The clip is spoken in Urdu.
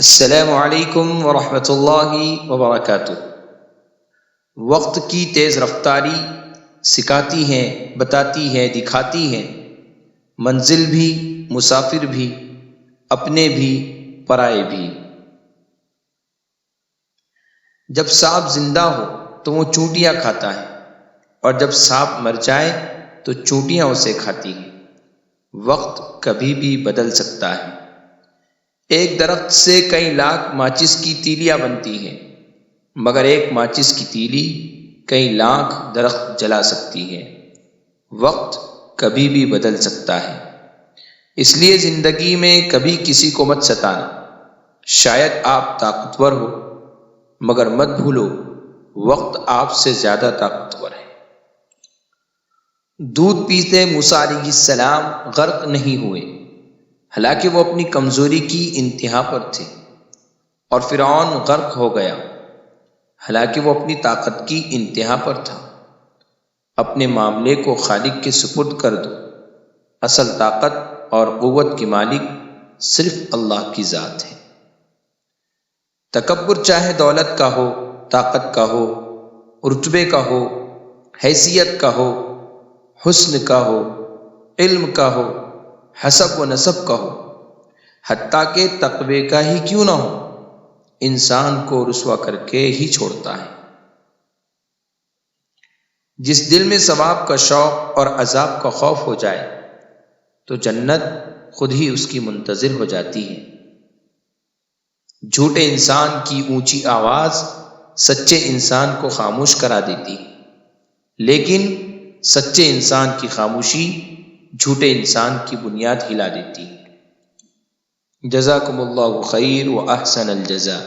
السلام علیکم ورحمۃ اللہ وبرکاتہ۔ وقت کی تیز رفتاری سکھاتی ہے، بتاتی ہے، دکھاتی ہے، منزل بھی، مسافر بھی، اپنے بھی، پرائے بھی۔ جب سانپ زندہ ہو تو وہ چونٹیاں کھاتا ہے، اور جب سانپ مر جائے تو چونٹیاں اسے کھاتی ہیں۔ وقت کبھی بھی بدل سکتا ہے۔ ایک درخت سے کئی لاکھ ماچس کی تیلیاں بنتی ہیں، مگر ایک ماچس کی تیلی کئی لاکھ درخت جلا سکتی ہے۔ وقت کبھی بھی بدل سکتا ہے، اس لیے زندگی میں کبھی کسی کو مت ستانا۔ شاید آپ طاقتور ہو، مگر مت بھولو وقت آپ سے زیادہ طاقتور ہے۔ دودھ پیتے موسیٰ علیہ السلام غرق نہیں ہوئے، حالانکہ وہ اپنی کمزوری کی انتہا پر تھے، اور فرعون غرق ہو گیا، حالانکہ وہ اپنی طاقت کی انتہا پر تھا۔ اپنے معاملے کو خالق کے سپرد کر دو، اصل طاقت اور قوت کی مالک صرف اللہ کی ذات ہے۔ تکبر چاہے دولت کا ہو، طاقت کا ہو، رتبے کا ہو، حیثیت کا ہو، حسن کا ہو، علم کا ہو، حسب و نسب کا ہو، حتیٰ کہ تقوی کا ہی کیوں نہ ہو، انسان کو رسوا کر کے ہی چھوڑتا ہے۔ جس دل میں ثواب کا شوق اور عذاب کا خوف ہو جائے تو جنت خود ہی اس کی منتظر ہو جاتی ہے۔ جھوٹے انسان کی اونچی آواز سچے انسان کو خاموش کرا دیتی ہے، لیکن سچے انسان کی خاموشی جھوٹے انسان کی بنیاد ہلا دیتی ہے۔ جزاکم اللہ خیر و احسن الجزاء۔